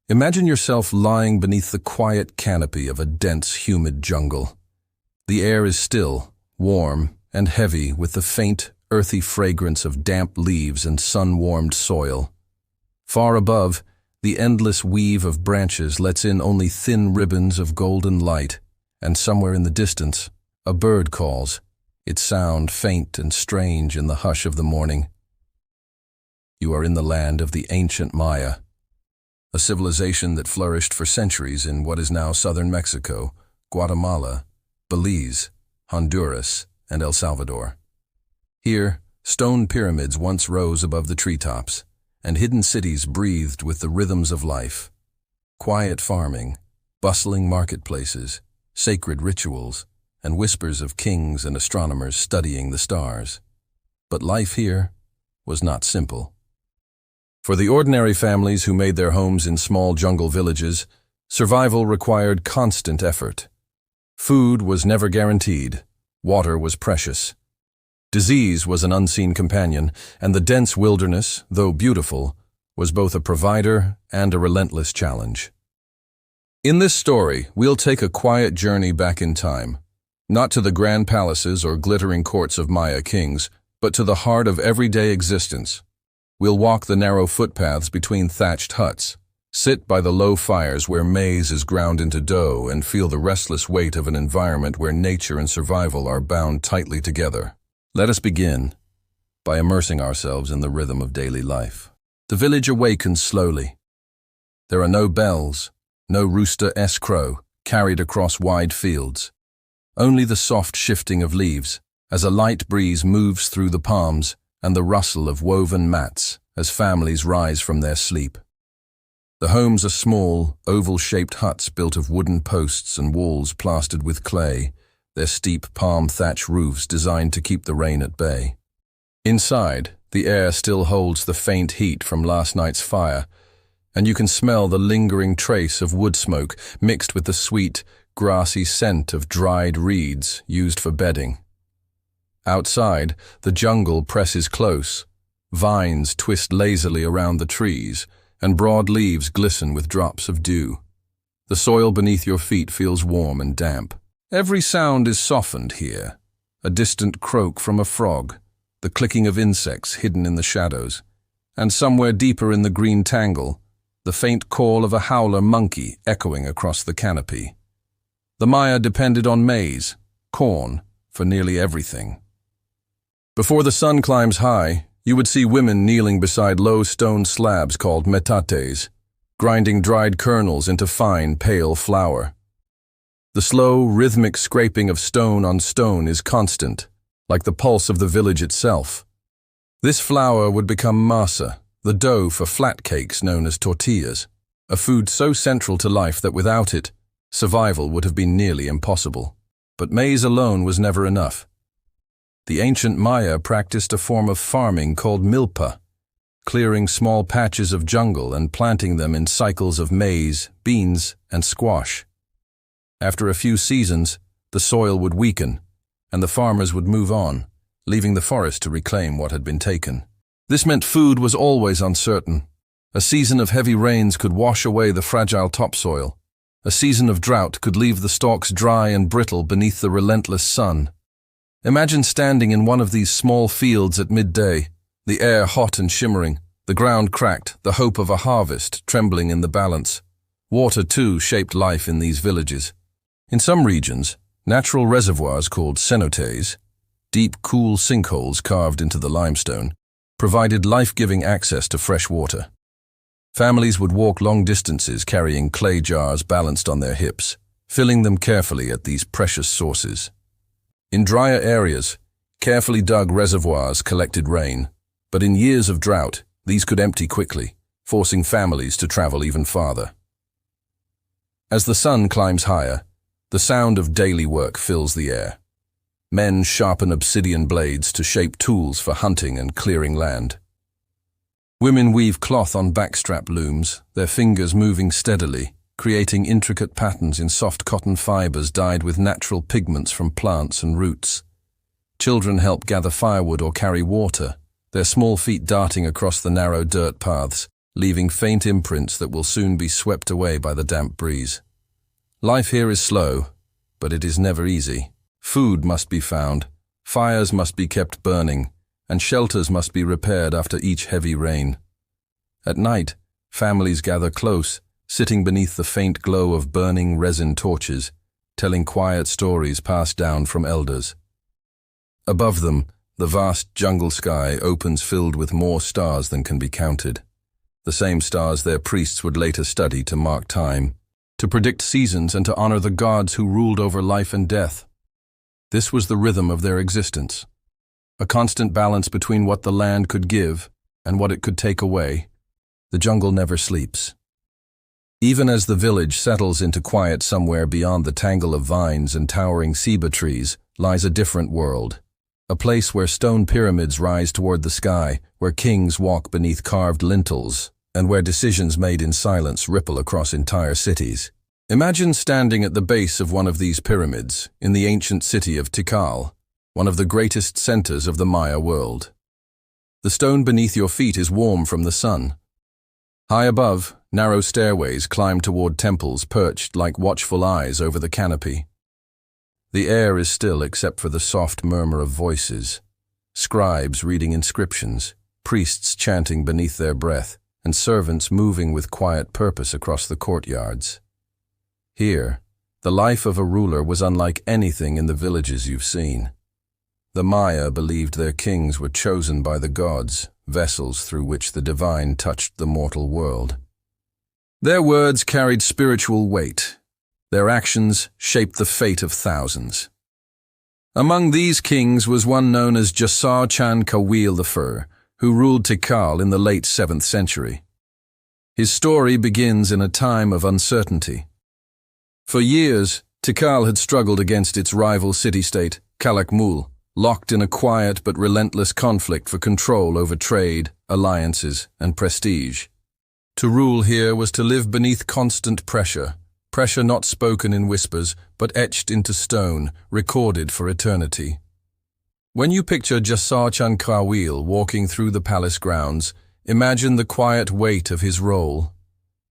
Imagine yourself lying beneath the quiet canopy of a dense, humid jungle. The air is still, warm, and heavy with the faint, earthy fragrance of damp leaves and sun-warmed soil. Far above, the endless weave of branches lets in only thin ribbons of golden light, and somewhere in the distance, a bird calls, its sound faint and strange in the hush of the morning. You are in the land of the ancient Maya, a civilization that flourished for centuries in what is now southern Mexico, Guatemala, Belize, Honduras, and El Salvador. Here, stone pyramids once rose above the treetops, and hidden cities breathed with the rhythms of life. Quiet farming, bustling marketplaces, sacred rituals, and whispers of kings and astronomers studying the stars. But life here was not simple. For the ordinary families who made their homes in small jungle villages, survival required constant effort. Food was never guaranteed, water was precious. Disease was an unseen companion, and the dense wilderness, though beautiful, was both a provider and a relentless challenge. In this story, we'll take a quiet journey back in time, not to the grand palaces or glittering courts of Maya kings, but to the heart of everyday existence. We'll walk the narrow footpaths between thatched huts, sit by the low fires where maize is ground into dough, and feel the restless weight of an environment where nature and survival are bound tightly together. Let us begin by immersing ourselves in the rhythm of daily life. The village awakens slowly. There are no bells, no rooster-esque crow carried across wide fields. Only the soft shifting of leaves as a light breeze moves through the palms, and the rustle of woven mats as families rise from their sleep. The homes are small, oval-shaped huts built of wooden posts and walls plastered with clay, their steep palm thatch roofs designed to keep the rain at bay. Inside, the air still holds the faint heat from last night's fire, and you can smell the lingering trace of wood smoke mixed with the sweet, grassy scent of dried reeds used for bedding. Outside, the jungle presses close. Vines twist lazily around the trees, and broad leaves glisten with drops of dew. The soil beneath your feet feels warm and damp. Every sound is softened here. A distant croak from a frog, the clicking of insects hidden in the shadows, and somewhere deeper in the green tangle, the faint call of a howler monkey echoing across the canopy. The Maya depended on maize, corn, for nearly everything. Before the sun climbs high, you would see women kneeling beside low stone slabs called metates, grinding dried kernels into fine, pale flour. The slow, rhythmic scraping of stone on stone is constant, like the pulse of the village itself. This flour would become masa, the dough for flat cakes known as tortillas, a food so central to life that without it, survival would have been nearly impossible. But maize alone was never enough. The ancient Maya practiced a form of farming called milpa, clearing small patches of jungle and planting them in cycles of maize, beans, and squash. After a few seasons, the soil would weaken, and the farmers would move on, leaving the forest to reclaim what had been taken. This meant food was always uncertain. A season of heavy rains could wash away the fragile topsoil. A season of drought could leave the stalks dry and brittle beneath the relentless sun. Imagine standing in one of these small fields at midday, the air hot and shimmering, the ground cracked, the hope of a harvest trembling in the balance. Water, too, shaped life in these villages. In some regions, natural reservoirs called cenotes, deep, cool sinkholes carved into the limestone, provided life-giving access to fresh water. Families would walk long distances carrying clay jars balanced on their hips, filling them carefully at these precious sources. In drier areas, carefully dug reservoirs collected rain, but in years of drought, these could empty quickly, forcing families to travel even farther. As the sun climbs higher, the sound of daily work fills the air. Men sharpen obsidian blades to shape tools for hunting and clearing land. Women weave cloth on backstrap looms, their fingers moving steadily, creating intricate patterns in soft cotton fibers dyed with natural pigments from plants and roots. Children help gather firewood or carry water, their small feet darting across the narrow dirt paths, leaving faint imprints that will soon be swept away by the damp breeze. Life here is slow, but it is never easy. Food must be found, fires must be kept burning, and shelters must be repaired after each heavy rain. At night, families gather close, sitting beneath the faint glow of burning resin torches, telling quiet stories passed down from elders. Above them, the vast jungle sky opens filled with more stars than can be counted. The same stars their priests would later study to mark time, to predict seasons and to honor the gods who ruled over life and death. This was the rhythm of their existence, a constant balance between what the land could give and what it could take away. The jungle never sleeps. Even as the village settles into quiet somewhere beyond the tangle of vines and towering ceiba trees, lies a different world. A place where stone pyramids rise toward the sky, where kings walk beneath carved lintels, and where decisions made in silence ripple across entire cities. Imagine standing at the base of one of these pyramids, in the ancient city of Tikal, one of the greatest centers of the Maya world. The stone beneath your feet is warm from the sun. High above, narrow stairways climb toward temples perched like watchful eyes over the canopy. The air is still except for the soft murmur of voices, scribes reading inscriptions, priests chanting beneath their breath, and servants moving with quiet purpose across the courtyards. Here, the life of a ruler was unlike anything in the villages you've seen. The Maya believed their kings were chosen by the gods, vessels through which the divine touched the mortal world. Their words carried spiritual weight. Their actions shaped the fate of thousands. Among these kings was one known as Jasar Chan Kawil I, who ruled Tikal in the late 7th century. His story begins in a time of uncertainty. For years, Tikal had struggled against its rival city-state, Calakmul, locked in a quiet but relentless conflict for control over trade, alliances, and prestige. To rule here was to live beneath constant pressure not spoken in whispers, but etched into stone, recorded for eternity. When you picture Jasar Chan Kawil walking through the palace grounds, imagine the quiet weight of his role,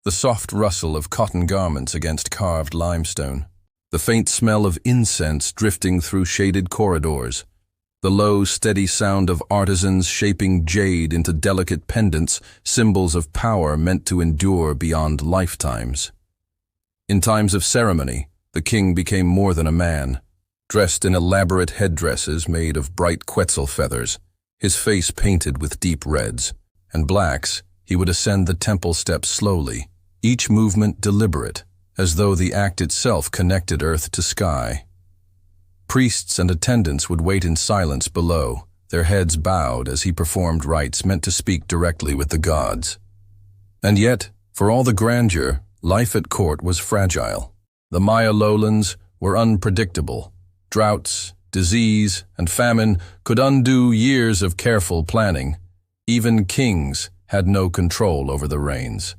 the soft rustle of cotton garments against carved limestone, the faint smell of incense drifting through shaded corridors, the low, steady sound of artisans shaping jade into delicate pendants, symbols of power meant to endure beyond lifetimes. In times of ceremony, the king became more than a man. Dressed in elaborate headdresses made of bright quetzal feathers, his face painted with deep reds and blacks, he would ascend the temple steps slowly, each movement deliberate, as though the act itself connected earth to sky. Priests and attendants would wait in silence below, their heads bowed as he performed rites meant to speak directly with the gods. And yet, for all the grandeur, life at court was fragile. The Maya lowlands were unpredictable. Droughts, disease, and famine could undo years of careful planning. Even kings had no control over the rains.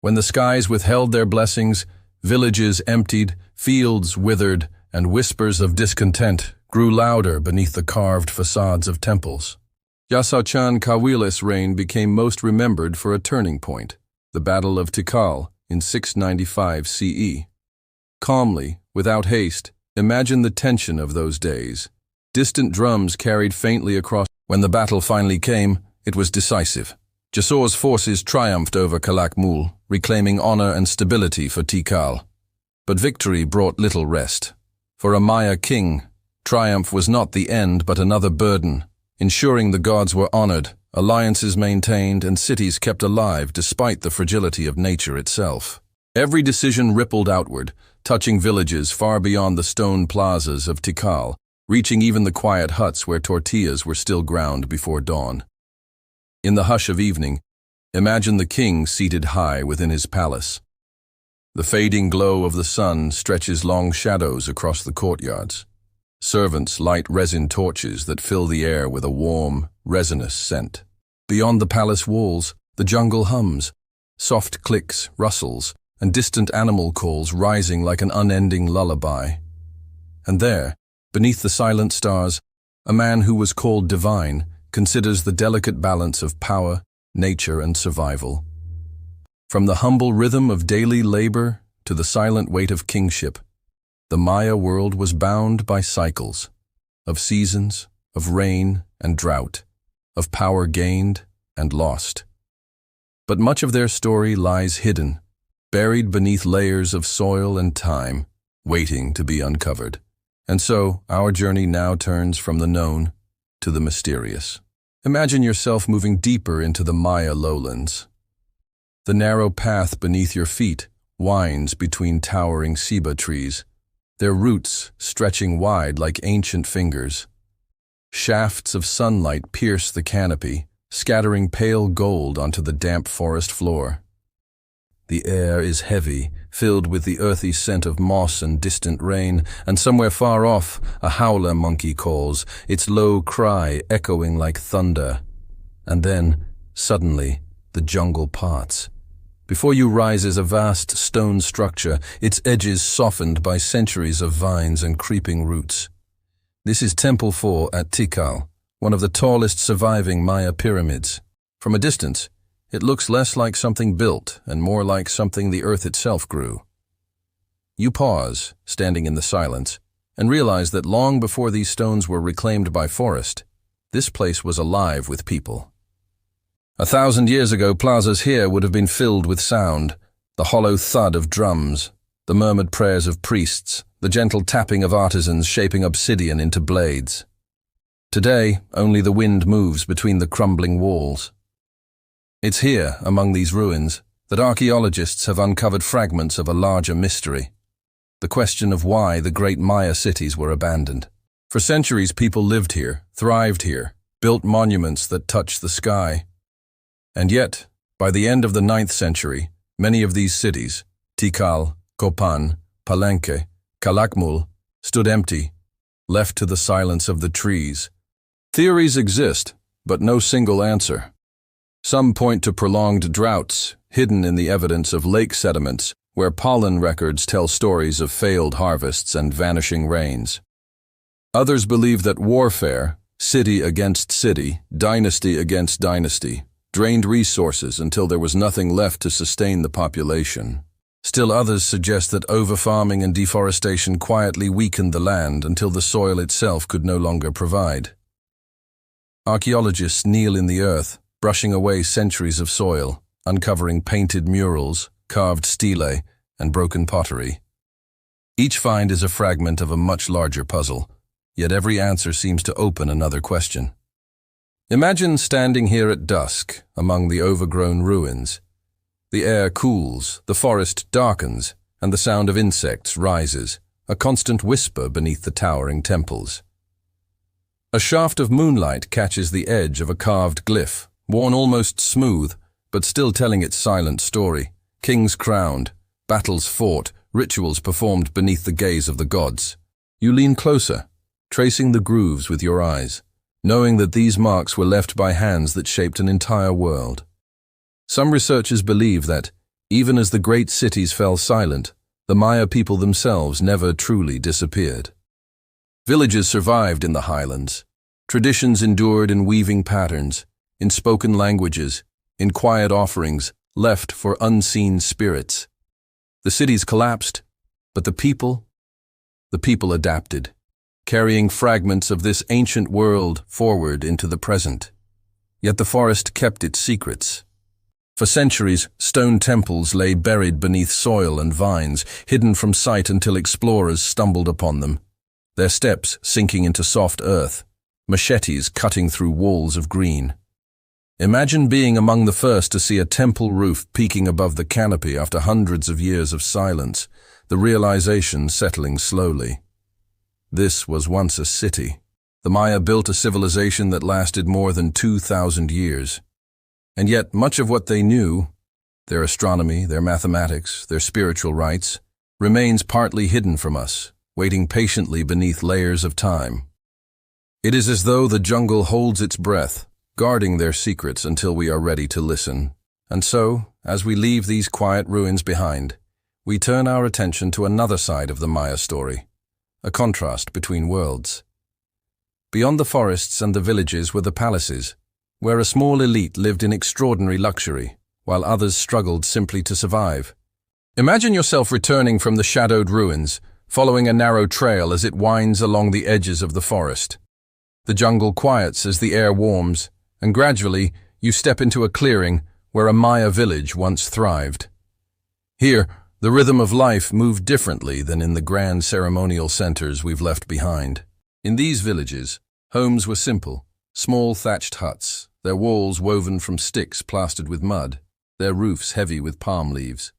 When the skies withheld their blessings, villages emptied, fields withered, and whispers of discontent grew louder beneath the carved facades of temples. Jasar Chan Kawil's reign became most remembered for a turning point, the Battle of Tikal in 695 CE. Calmly, without haste, imagine the tension of those days. Distant drums carried faintly across. When the battle finally came, it was decisive. Jasor's forces triumphed over Calakmul, reclaiming honor and stability for Tikal. But victory brought little rest. For a Maya king, triumph was not the end but another burden, ensuring the gods were honored, alliances maintained, and cities kept alive despite the fragility of nature itself. Every decision rippled outward, touching villages far beyond the stone plazas of Tikal, reaching even the quiet huts where tortillas were still ground before dawn. In the hush of evening, imagine the king seated high within his palace. The fading glow of the sun stretches long shadows across the courtyards. Servants light resin torches that fill the air with a warm, resinous scent. Beyond the palace walls, the jungle hums, soft clicks, rustles, and distant animal calls rising like an unending lullaby. And there, beneath the silent stars, a man who was called divine considers the delicate balance of power, nature, and survival. From the humble rhythm of daily labor to the silent weight of kingship, the Maya world was bound by cycles of seasons, of rain and drought, of power gained and lost. But much of their story lies hidden, buried beneath layers of soil and time, waiting to be uncovered. And so, our journey now turns from the known to the mysterious. Imagine yourself moving deeper into the Maya lowlands. The narrow path beneath your feet winds between towering ceiba trees, their roots stretching wide like ancient fingers. Shafts of sunlight pierce the canopy, scattering pale gold onto the damp forest floor. The air is heavy, filled with the earthy scent of moss and distant rain, and somewhere far off, a howler monkey calls, its low cry echoing like thunder. And then, suddenly, the jungle parts. Before you rises a vast stone structure, its edges softened by centuries of vines and creeping roots. This is Temple 4 at Tikal, one of the tallest surviving Maya pyramids. From a distance, it looks less like something built and more like something the earth itself grew. You pause, standing in the silence, and realize that long before these stones were reclaimed by forest, this place was alive with people. 1,000 years ago, plazas here would have been filled with sound, the hollow thud of drums, the murmured prayers of priests, the gentle tapping of artisans shaping obsidian into blades. Today, only the wind moves between the crumbling walls. It's here, among these ruins, that archaeologists have uncovered fragments of a larger mystery, the question of why the great Maya cities were abandoned. For centuries, people lived here, thrived here, built monuments that touch the sky. And yet, by the end of the 9th century, many of these cities, Tikal, Copan, Palenque, Calakmul, stood empty, left to the silence of the trees. Theories exist, but no single answer. Some point to prolonged droughts, hidden in the evidence of lake sediments, where pollen records tell stories of failed harvests and vanishing rains. Others believe that warfare, city against city, dynasty against dynasty, drained resources until there was nothing left to sustain the population. Still others suggest that overfarming and deforestation quietly weakened the land until the soil itself could no longer provide. Archaeologists kneel in the earth, brushing away centuries of soil, uncovering painted murals, carved stelae, and broken pottery. Each find is a fragment of a much larger puzzle, yet every answer seems to open another question. Imagine standing here at dusk, among the overgrown ruins. The air cools, the forest darkens, and the sound of insects rises, a constant whisper beneath the towering temples. A shaft of moonlight catches the edge of a carved glyph, worn almost smooth, but still telling its silent story. Kings crowned, battles fought, rituals performed beneath the gaze of the gods. You lean closer, tracing the grooves with your eyes, knowing that these marks were left by hands that shaped an entire world. Some researchers believe that, even as the great cities fell silent, the Maya people themselves never truly disappeared. Villages survived in the highlands. Traditions endured in weaving patterns, in spoken languages, in quiet offerings, left for unseen spirits. The cities collapsed, but the people adapted, carrying fragments of this ancient world forward into the present. Yet the forest kept its secrets. For centuries, stone temples lay buried beneath soil and vines, hidden from sight until explorers stumbled upon them, their steps sinking into soft earth, machetes cutting through walls of green. Imagine being among the first to see a temple roof peeking above the canopy after hundreds of years of silence, the realization settling slowly. This was once a city. The Maya built a civilization that lasted more than 2,000 years. And yet much of what they knew, their astronomy, their mathematics, their spiritual rites, remains partly hidden from us, waiting patiently beneath layers of time. It is as though the jungle holds its breath, guarding their secrets until we are ready to listen. And so, as we leave these quiet ruins behind, we turn our attention to another side of the Maya story, a contrast between worlds. Beyond the forests and the villages were the palaces, where a small elite lived in extraordinary luxury, while others struggled simply to survive. Imagine yourself returning from the shadowed ruins, following a narrow trail as it winds along the edges of the forest. The jungle quiets as the air warms, and gradually you step into a clearing where a Maya village once thrived. Here, the rhythm of life moved differently than in the grand ceremonial centers we've left behind. In these villages, homes were simple, small thatched huts, their walls woven from sticks plastered with mud, their roofs heavy with palm leaves.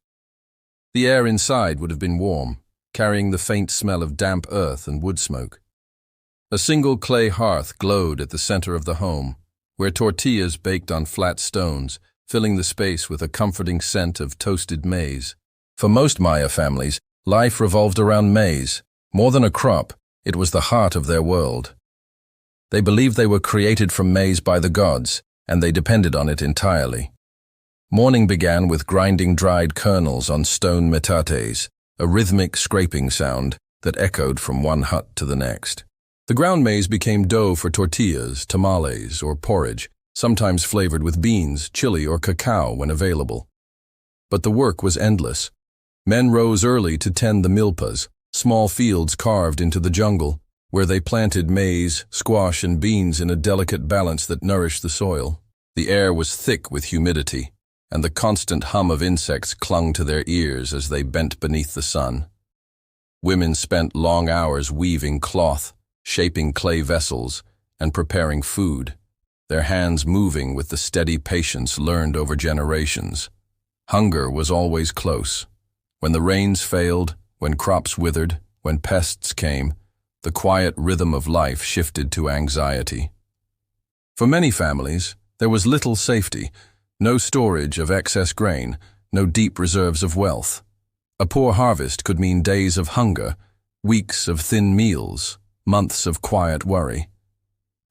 The air inside would have been warm, carrying the faint smell of damp earth and wood smoke. A single clay hearth glowed at the center of the home, where tortillas baked on flat stones, filling the space with a comforting scent of toasted maize. For most Maya families, life revolved around maize. More than a crop, it was the heart of their world. They believed they were created from maize by the gods, and they depended on it entirely. Morning began with grinding dried kernels on stone metates, a rhythmic scraping sound that echoed from one hut to the next. The ground maize became dough for tortillas, tamales, or porridge, sometimes flavored with beans, chili, or cacao when available. But the work was endless. Men rose early to tend the milpas, small fields carved into the jungle, where they planted maize, squash, and beans in a delicate balance that nourished the soil. The air was thick with humidity, and the constant hum of insects clung to their ears as they bent beneath the sun. Women spent long hours weaving cloth, shaping clay vessels, and preparing food, their hands moving with the steady patience learned over generations. Hunger was always close. When the rains failed, when crops withered, when pests came, the quiet rhythm of life shifted to anxiety. For many families, there was little safety, no storage of excess grain, no deep reserves of wealth. A poor harvest could mean days of hunger, weeks of thin meals, months of quiet worry.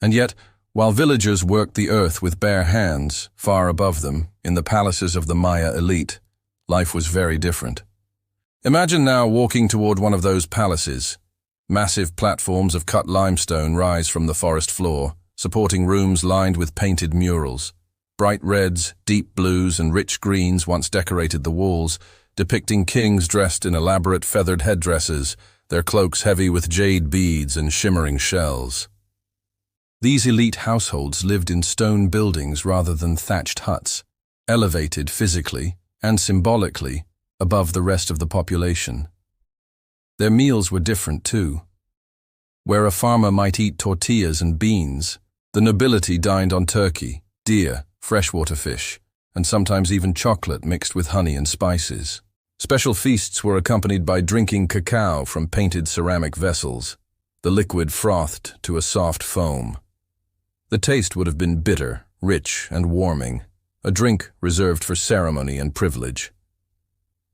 And yet, while villagers worked the earth with bare hands, far above them, in the palaces of the Maya elite, life was very different. Imagine now walking toward one of those palaces. Massive platforms of cut limestone rise from the forest floor, supporting rooms lined with painted murals. Bright reds, deep blues, and rich greens once decorated the walls, depicting kings dressed in elaborate feathered headdresses, their cloaks heavy with jade beads and shimmering shells. These elite households lived in stone buildings rather than thatched huts, elevated physically and symbolically above the rest of the population. Their meals were different too. Where a farmer might eat tortillas and beans, the nobility dined on turkey, deer, freshwater fish, and sometimes even chocolate mixed with honey and spices. Special feasts were accompanied by drinking cacao from painted ceramic vessels, the liquid frothed to a soft foam. The taste would have been bitter, rich, and warming, a drink reserved for ceremony and privilege.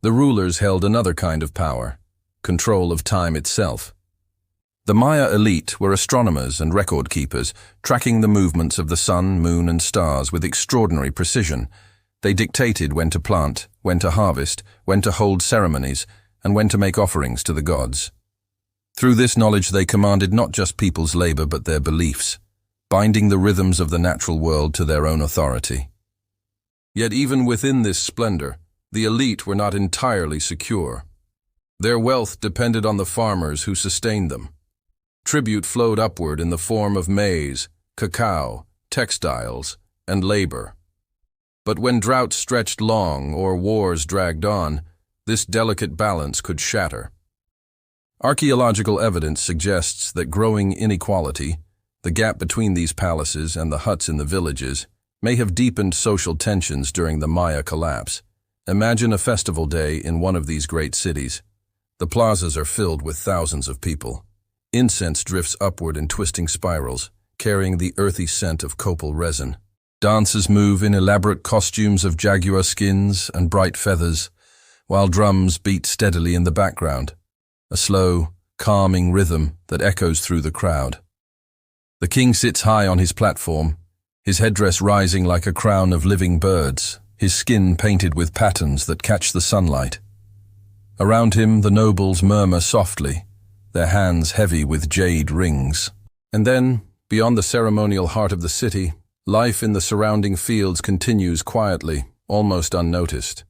The rulers held another kind of power, control of time itself. The Maya elite were astronomers and record keepers, tracking the movements of the sun, moon, and stars with extraordinary precision. They dictated when to plant, when to harvest, when to hold ceremonies, and when to make offerings to the gods. Through this knowledge they commanded not just people's labor but their beliefs, binding the rhythms of the natural world to their own authority. Yet even within this splendor, the elite were not entirely secure. Their wealth depended on the farmers who sustained them. Tribute flowed upward in the form of maize, cacao, textiles, and labor. But when droughts stretched long or wars dragged on, this delicate balance could shatter. Archaeological evidence suggests that growing inequality, the gap between these palaces and the huts in the villages, may have deepened social tensions during the Maya collapse. Imagine a festival day in one of these great cities. The plazas are filled with thousands of people. Incense drifts upward in twisting spirals, carrying the earthy scent of copal resin. Dancers move in elaborate costumes of jaguar skins and bright feathers, while drums beat steadily in the background, a slow, calming rhythm that echoes through the crowd. The king sits high on his platform, his headdress rising like a crown of living birds, his skin painted with patterns that catch the sunlight. Around him the nobles murmur softly, their hands heavy with jade rings. And then, beyond the ceremonial heart of the city, Life in the surrounding fields continues quietly, almost unnoticed.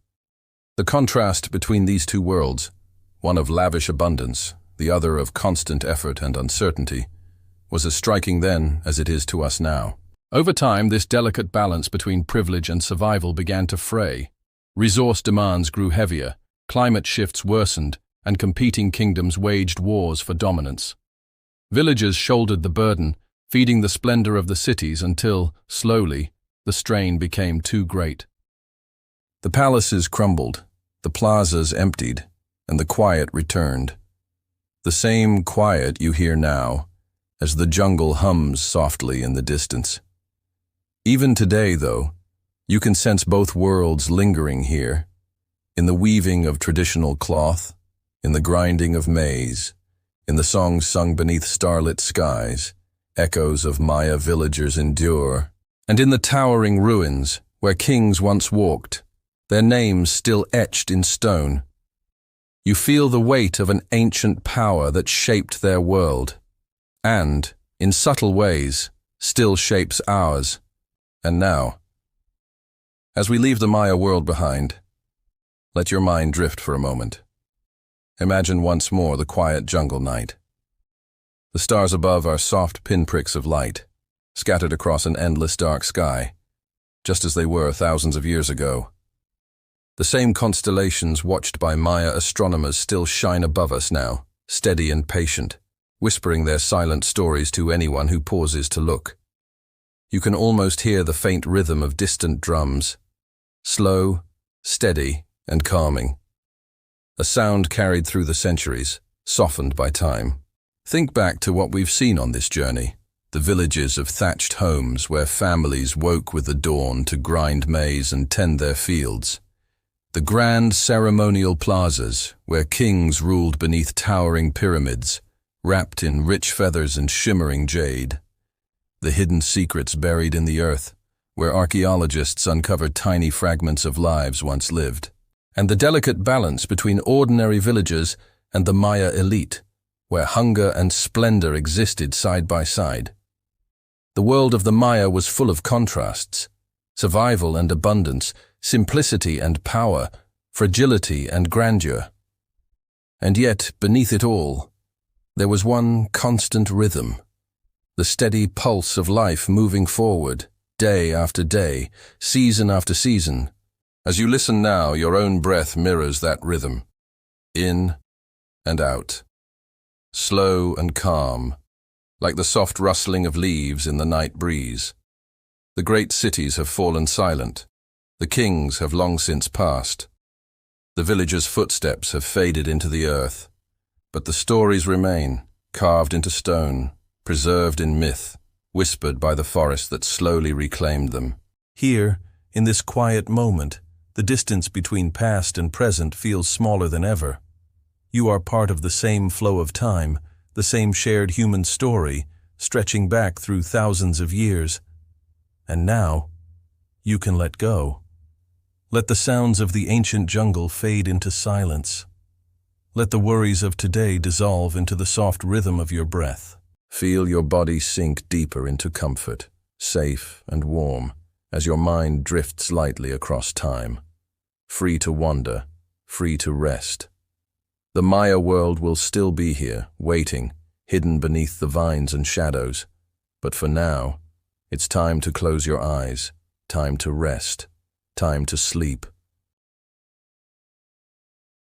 The contrast between these two worlds, one of lavish abundance, the other of constant effort and uncertainty, was as striking then as it is to us now. Over time, this delicate balance between privilege and survival began to fray. Resource demands grew heavier, climate shifts worsened, and competing kingdoms waged wars for dominance. Villagers shouldered the burden, feeding the splendor of the cities until, slowly, the strain became too great. The palaces crumbled, the plazas emptied, and the quiet returned. The same quiet you hear now, as the jungle hums softly in the distance. Even today, though, you can sense both worlds lingering here, in the weaving of traditional cloth, in the grinding of maize, in the songs sung beneath starlit skies, echoes of Maya villagers endure, and in the towering ruins where kings once walked, their names still etched in stone. You feel the weight of an ancient power that shaped their world, and, in subtle ways, still shapes ours. And now, as we leave the Maya world behind, let your mind drift for a moment. Imagine once more the quiet jungle night. The stars above are soft pinpricks of light, scattered across an endless dark sky, just as they were thousands of years ago. The same constellations watched by Maya astronomers still shine above us now, steady and patient, whispering their silent stories to anyone who pauses to look. You can almost hear the faint rhythm of distant drums, slow, steady, and calming. A sound carried through the centuries, softened by time. Think back to what we've seen on this journey, the villages of thatched homes where families woke with the dawn to grind maize and tend their fields. The grand ceremonial plazas where kings ruled beneath towering pyramids, wrapped in rich feathers and shimmering jade. The hidden secrets buried in the earth, where archaeologists uncovered tiny fragments of lives once lived. And the delicate balance between ordinary villagers and the Maya elite, where hunger and splendor existed side by side. The world of the Maya was full of contrasts, survival and abundance, simplicity and power, fragility and grandeur. And yet, beneath it all, there was one constant rhythm, the steady pulse of life moving forward, day after day, season after season. As you listen now, your own breath mirrors that rhythm, in and out, slow and calm, like the soft rustling of leaves in the night breeze. The great cities have fallen silent. The kings have long since passed. The villagers' footsteps have faded into the earth. But the stories remain, carved into stone, preserved in myth, whispered by the forest that slowly reclaimed them. Here, in this quiet moment, the distance between past and present feels smaller than ever. You are part of the same flow of time, the same shared human story, stretching back through thousands of years. And now, you can let go. Let the sounds of the ancient jungle fade into silence. Let the worries of today dissolve into the soft rhythm of your breath. Feel your body sink deeper into comfort, safe and warm, as your mind drifts lightly across time. Free to wander, free to rest. The Maya world will still be here, waiting, hidden beneath the vines and shadows. But for now, it's time to close your eyes, time to rest, time to sleep.